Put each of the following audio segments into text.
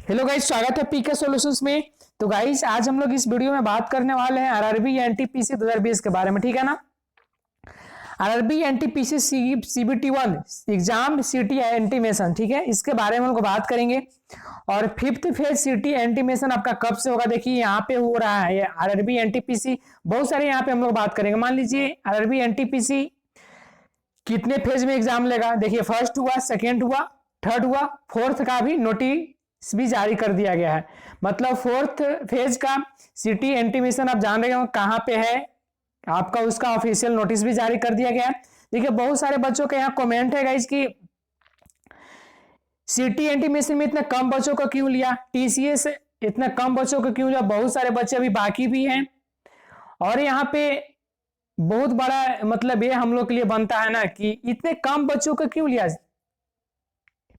Hello guys, स्वागत है पीके solutions में। तो गाइस आज हम लोग इस वीडियो में बात करने वाले हैं आरआरबी एनटीपीसी 2020 के बारे में, ठीक है ना। RRB NTPC CBT 1 exam city intimation, ठीक है, इसके बारे में हम लोग बात करेंगे। और फिफ्थ फेज सिटी एंटीमेशन आपका कब से होगा, देखिए यहाँ पे हो रहा है आरआरबी एनटीपीसी। बहुत सारे यहाँ पे हम लोग बात करेंगे। मान लीजिए आरआरबी एनटीपीसी कितने फेज में एग्जाम लेगा, देखिए फर्स्ट हुआ, सेकेंड हुआ, थर्ड हुआ, फोर्थ का भी नोटिस भी जारी कर दिया गया है। मतलब फोर्थ फेज का सिटी एंटीमेशन आप जान रहे हो कहां पे है, आपका उसका ऑफिशियल नोटिस भी जारी कर दिया गया है। देखिए बहुत सारे बच्चों के यहाँ कमेंट है गाइस कि सिटी एंटीमेशन में इतने कम बच्चों को क्यों लिया, टीसीएस इतने कम बच्चों को क्यों लिया। बहुत सारे बच्चे अभी बाकी भी हैं और यहाँ पे बहुत बड़ा मतलब ये हम लोग के लिए बनता है ना कि इतने कम बच्चों को क्यों लिया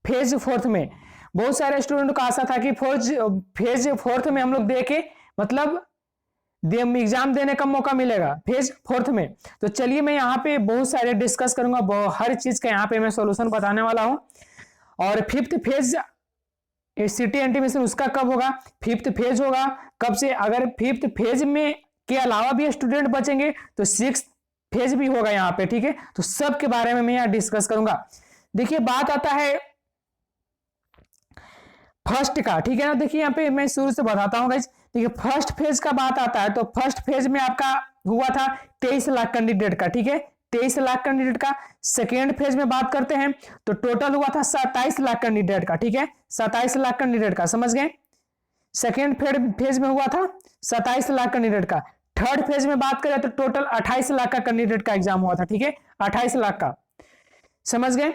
फेज फोर्थ में। बहुत सारे स्टूडेंट को आशा था कि फेज फोर्थ में हम लोग देके मतलब एग्जाम देने का मौका मिलेगा फेज फोर्थ में। तो चलिए मैं यहाँ पे बहुत सारे डिस्कस करूंगा, हर चीज का यहाँ पे मैं सॉल्यूशन बताने वाला हूँ। और फिफ्थ फेज सिटी एंटीमेशन उसका कब होगा, फिफ्थ फेज होगा कब से। अगर फिफ्थ फेज में के अलावा भी स्टूडेंट बचेंगे तो सिक्स्थ फेज भी होगा यहाँ पे, ठीक है। तो सब के बारे में मैं यहाँ डिस्कस करूंगा। देखिए बात आता है फर्स्ट का, ठीक है ना। देखिए यहाँ पे मैं शुरू से बताता हूँ गाइस। देखिए फर्स्ट फेज का बात आता है तो फर्स्ट फेज में आपका हुआ था 23 लाख कैंडिडेट का, ठीक है, 23 लाख कैंडिडेट का। सेकेंड फेज में बात करते हैं तो टोटल हुआ था 27 लाख कैंडिडेट का, ठीक है, 27 लाख कैंडिडेट का, समझ गए। सेकेंड फेज में हुआ था 27 लाख कैंडिडेट का। थर्ड फेज में बात करें तो टोटल 28 लाख का कैंडिडेट का एग्जाम हुआ था, ठीक है, 28 लाख का, समझ गए।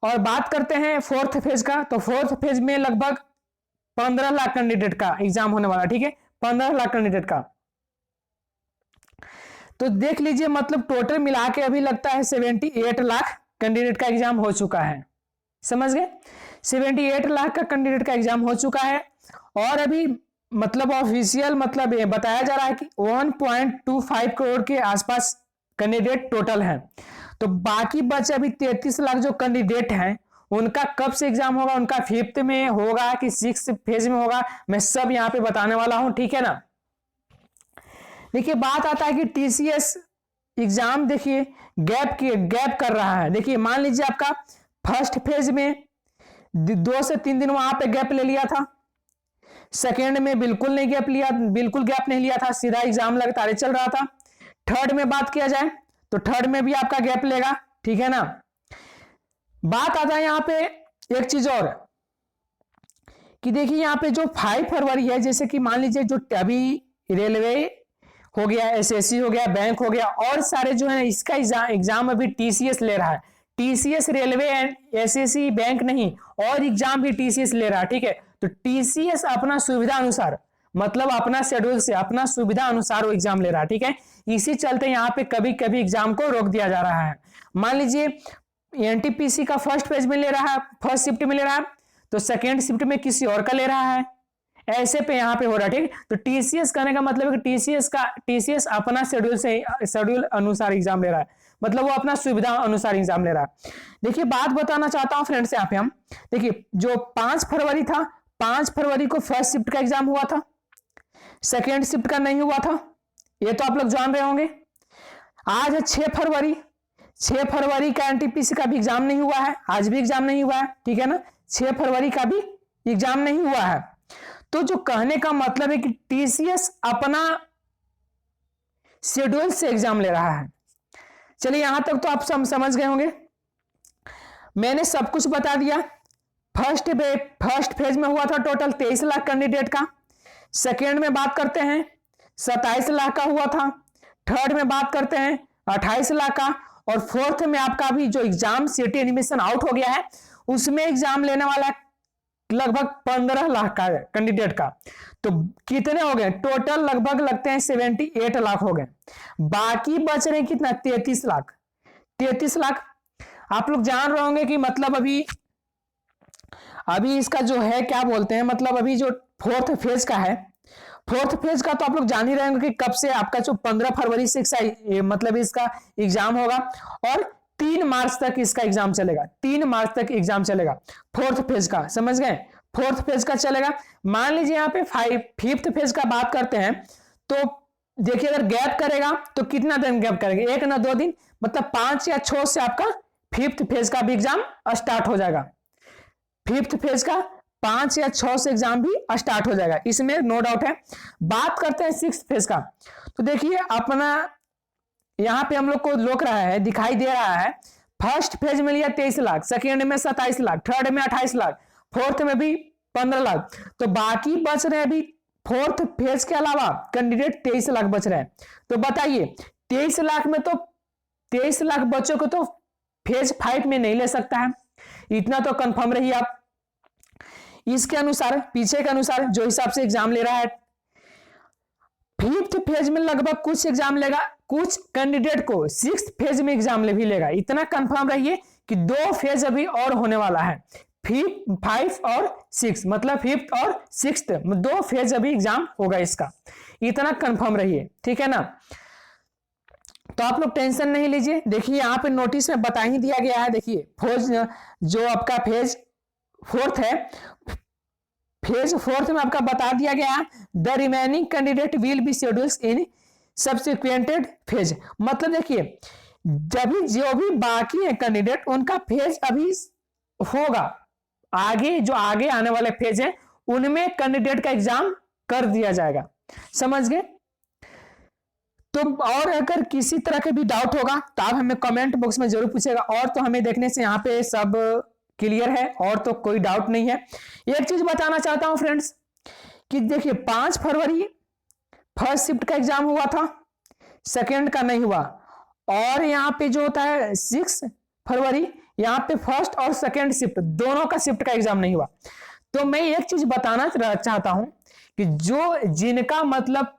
और बात करते हैं फोर्थ फेज का, तो फोर्थ फेज में लगभग 15 लाख कैंडिडेट का एग्जाम होने वाला, ठीक है, 15 लाख कैंडिडेट का। तो देख लीजिए मतलब टोटल मिला के अभी लगता है 78 लाख कैंडिडेट का एग्जाम हो चुका है, समझ गए। 78 लाख का कैंडिडेट का एग्जाम हो चुका है। और अभी मतलब ऑफिशियल मतलब ये बताया जा रहा है कि 1.25 करोड़ के आसपास कैंडिडेट टोटल है। तो बाकी बचे अभी 33 लाख जो कैंडिडेट हैं उनका कब से एग्जाम होगा, उनका फिफ्थ में होगा कि सिक्स्थ फेज में होगा, मैं सब यहाँ पे बताने वाला हूं, ठीक है ना। देखिए बात आता है कि टीसीएस एग्जाम देखिए गैप कर रहा है। देखिए मान लीजिए आपका फर्स्ट फेज में 2 से 3 दिन वहां पे गैप ले लिया था, सेकेंड में बिल्कुल गैप नहीं लिया था, सीधा एग्जाम लगातार चल रहा था। थर्ड में बात किया जाए तो थर्ड में भी आपका गैप लेगा, ठीक है ना। बात आता है यहाँ पे एक चीज और कि देखिए यहाँ पे जो 5 फरवरी है, जैसे कि मान लीजिए जो अभी रेलवे हो गया, एसएससी हो गया, बैंक हो गया और सारे जो है इसका एग्जाम अभी टीसीएस ले रहा है। TCS railway and SSC bank नहीं, और एग्जाम भी टीसीएस ले रहा है, ठीक है। तो टीसीएस अपना सुविधा अनुसार मतलब अपना शेड्यूल से अपना सुविधा अनुसार वो एग्जाम ले रहा है, ठीक है। इसी चलते यहाँ पे कभी कभी एग्जाम को रोक दिया जा रहा है। मान लीजिए एनटीपीसी का फर्स्ट फेज में ले रहा है, फर्स्ट शिफ्ट में ले रहा है, तो सेकेंड शिफ्ट में किसी और का ले रहा है, ऐसे पे यहाँ पे हो रहा है, ठीक। तो टीसीएस करने का मतलब है कि टीसीएस अपना शेड्यूल अनुसार एग्जाम ले रहा है, मतलब वो अपना सुविधा अनुसार एग्जाम ले रहा है। देखिए बात बताना चाहता हूं फ्रेंड्स, यहाँ पे हम देखिए जो 5 फरवरी था, 5 फरवरी को फर्स्ट शिफ्ट का एग्जाम हुआ था, सेकेंड शिफ्ट का नहीं हुआ था, ये तो आप लोग जान रहे होंगे। आज है 6 फरवरी, 6 फरवरी का एनटीपीसी का भी एग्जाम नहीं हुआ है, आज भी एग्जाम नहीं हुआ है, ठीक है ना। 6 फरवरी का भी एग्जाम नहीं हुआ है। तो जो कहने का मतलब है कि टीसीएस अपना शेड्यूल से एग्जाम ले रहा है। चलिए यहां तक तो आप समझ गए होंगे, मैंने सब कुछ बता दिया। फर्स्ट फेज में हुआ था टोटल 23 लाख कैंडिडेट का, सेकेंड में बात करते हैं 27 लाख का हुआ था, थर्ड में बात करते हैं 28 लाख का, और फोर्थ में आपका भी जो एग्जाम सिटी एडमिशन आउट हो गया है उसमें एग्जाम लेने वाला लगभग 15 लाख का कैंडिडेट का। तो कितने हो गए टोटल, लगभग लगते हैं 78 लाख हो गए। बाकी बच रहे कितना, 33 लाख। 33 लाख आप लोग जान रहे होंगे कि मतलब अभी इसका जो है क्या बोलते हैं, मतलब अभी जो फोर्थ फेज का है, फोर्थ फेज का तो आप लोग जान ही रहे होंगे कि कब से आपका जो 15 फरवरी से मतलब इसका एग्जाम होगा और 3 मार्च तक इसका एग्जाम चलेगा, 3 मार्च तक एग्जाम चलेगा फोर्थ फेज का, समझ गए। फोर्थ फेज का चलेगा। मान लीजिए यहाँ पे फिफ्थ फेज का बात करते हैं तो देखिए अगर गैप करेगा तो कितना दिन गैप करेगा, 1 ना 2 दिन, मतलब 5 या 6 से आपका फिफ्थ फेज का भी एग्जाम स्टार्ट हो जाएगा। फिफ्थ फेज का 5 या 6 से एग्जाम भी स्टार्ट हो जाएगा, इसमें नो डाउट है। बात करते हैं सिक्स फेज का, तो देखिए अपना यहां पे हम लोग को लोक रहा है, दिखाई दे रहा है, फर्स्ट फेज में लिया 23 लाख, सेकेंड में 27 लाख, थर्ड में 28 लाख, फोर्थ में भी 15 लाख, तो बाकी बच रहे अभी फोर्थ फेज के अलावा कैंडिडेट 23 लाख बच रहे हैं। तो बताइए 23 लाख में तो 23 लाख बच्चों को तो फेज 5 में नहीं ले सकता है, इतना तो कंफर्म रही आप। इसके अनुसार पीछे के अनुसार जो हिसाब से एग्जाम ले रहा है, फिफ्थ फेज में लगभग कुछ एग्जाम लेगा, कुछ कैंडिडेट को सिक्स फेज में एग्जाम भी लेगा। इतना कंफर्म रहिए कि 2 फेज अभी और होने वाला है, 5 और 6, मतलब फिफ्थ और सिक्स्थ 2 फेज अभी एग्जाम होगा इसका, इतना कंफर्म रहिए, ठीक है ना। तो आप लोग टेंशन नहीं लीजिए। देखिए यहाँ पे नोटिस में बता ही दिया गया है, देखिए फेज जो आपका फेज फोर्थ है, फेज फोर्थ में आपका बता दिया गया है the remaining candidate will be scheduled in subsequent phase. मतलब देखिए जब जो भी बाकी है कैंडिडेट उनका फेज अभी होगा, आगे जो आगे आने वाले फेज है उनमें कैंडिडेट का एग्जाम कर दिया जाएगा, समझ गए। तो और अगर किसी तरह के भी डाउट होगा तो आप हमें कमेंट बॉक्स में जरूर पूछेगा। और तो हमें देखने से यहाँ पे सब क्लियर है और तो कोई डाउट नहीं है। एक चीज बताना चाहता हूं फ्रेंड्स कि देखिए 5 फरवरी फर्स्ट शिफ्ट का एग्जाम हुआ था, सेकेंड का नहीं हुआ, और यहाँ पे जो होता है 6 फरवरी यहाँ पे फर्स्ट और सेकेंड शिफ्ट दोनों का शिफ्ट का एग्जाम नहीं हुआ। तो मैं एक चीज बताना चाहता हूं कि जो जिनका मतलब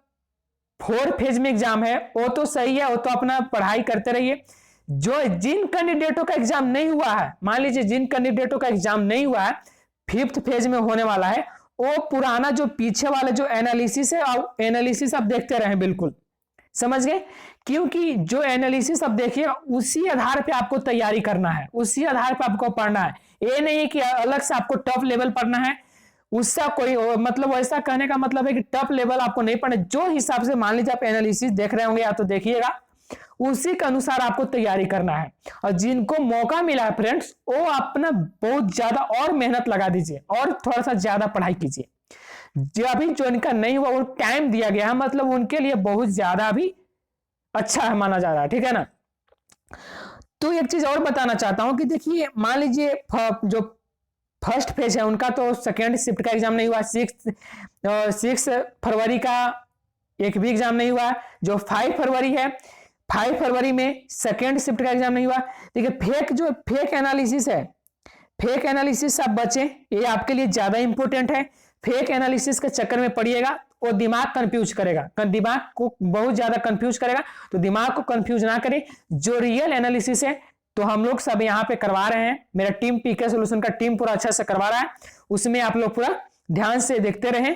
4 फेज में एग्जाम है वो तो सही है, वो तो अपना पढ़ाई करते रहिए। जो जिन कैंडिडेटों का एग्जाम नहीं हुआ है, मान लीजिए जिन कैंडिडेटों का एग्जाम नहीं हुआ है, फिफ्थ फेज में होने वाला है, वो पुराना जो पीछे वाले जो एनालिसिस है, एनालिसिस आप देखते रहें, बिल्कुल समझ गए। क्योंकि जो एनालिसिस आप देखिए उसी आधार पे आपको तैयारी करना है, उसी आधार पे आपको पढ़ना है। ये नहीं है कि अलग से आपको टफ लेवल पढ़ना है, उसका कोई मतलब ऐसा कहने का मतलब है कि टफ लेवल आपको नहीं पढ़ना। जो हिसाब से मान लीजिए आप एनालिसिस देख रहे होंगे या तो देखिएगा, उसी के अनुसार आपको तैयारी करना है। और जिनको मौका मिला है फ्रेंड्स वो अपना बहुत ज्यादा और मेहनत लगा दीजिए और थोड़ा सा ज्यादा पढ़ाई कीजिए। जो अभी जो इनका नहीं हुआ वो टाइम दिया गया है, मतलब उनके लिए बहुत ज्यादा अभी अच्छा है माना जा रहा है, ठीक है ना। तो एक चीज और बताना चाहता हूं कि देखिए मान लीजिए जो फर्स्ट फेज है उनका तो सेकेंड शिफ्ट का एग्जाम नहीं हुआ, 6 फरवरी का एक भी एग्जाम नहीं हुआ। जो 5 फरवरी है, 5 फरवरी में सेकेंड शिफ्ट का एग्जाम नहीं हुआ। देखिए फेक एनालिसिस है, फेक एनालिसिस आप बचें, ये आपके लिए ज्यादा इंपॉर्टेंट है। फेक एनालिसिस के चक्कर में पड़िएगा वो दिमाग कंफ्यूज करेगा, दिमाग को बहुत ज्यादा कंफ्यूज करेगा, तो दिमाग को कंफ्यूज ना करें। जो रियल एनालिसिस है तो हम लोग सब यहाँ पे करवा रहे हैं, मेरा टीम पीके सॉल्यूशन का टीम पूरा अच्छा से करवा रहा है, उसमें आप लोग पूरा ध्यान से देखते रहें।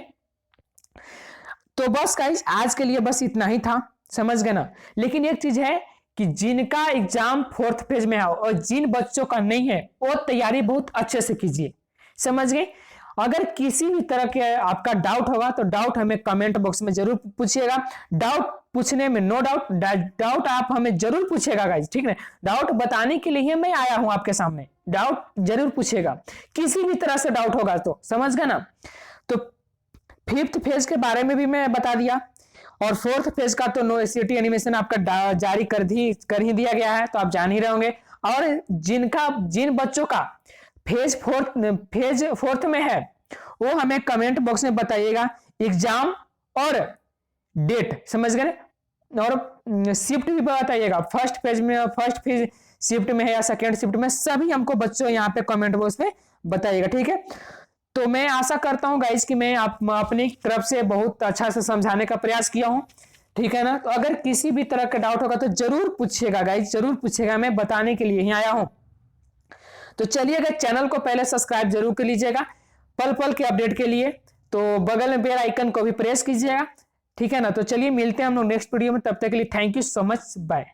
तो बस गाइस आज के लिए बस इतना ही था, समझ गए ना। लेकिन एक चीज है कि जिनका एग्जाम फोर्थ फेज में है और जिन बच्चों का नहीं है वो तैयारी बहुत अच्छे से कीजिए, समझ गए। अगर किसी भी तरह के आपका डाउट होगा तो डाउट हमें कमेंट बॉक्स में जरूर पूछिएगा। डाउट पूछने में नो डाउट आप हमें जरूर पूछेगा गाइस, ठीक है। डाउट बताने के लिए मैं आया हूं आपके सामने, डाउट जरूर पूछेगा, किसी भी तरह से डाउट होगा तो, समझ गए ना। तो फिफ्थ फेज के बारे में भी मैं बता दिया और फोर्थ फेज का तो नो सिटी एनिमेशन आपका जारी कर ही दिया गया है, तो आप जान ही रहे होंगे। और जिन बच्चों का फेज फोर्थ में है वो हमें कमेंट बॉक्स में बताइएगा एग्जाम और डेट, समझ गए। और शिफ्ट भी बताइएगा, फर्स्ट फेज शिफ्ट में है या सेकेंड शिफ्ट में, सभी हमको बच्चों यहाँ पे कमेंट बॉक्स में बताइएगा, ठीक है। तो मैं आशा करता हूँ गाइस कि मैं अपनी तरफ से बहुत अच्छा से समझाने का प्रयास किया हूँ, ठीक है ना। तो अगर किसी भी तरह का डाउट होगा तो जरूर पूछिएगा गाइस, जरूर पूछिएगा, मैं बताने के लिए ही आया हूँ। तो चलिए गाइस चैनल को पहले सब्सक्राइब जरूर कर लीजिएगा पल पल के अपडेट के लिए, तो बगल में बेल आइकन को भी प्रेस कीजिएगा, ठीक है ना। तो चलिए मिलते हैं हम लोग नेक्स्ट वीडियो में, तब तक के लिए thank you so much, bye.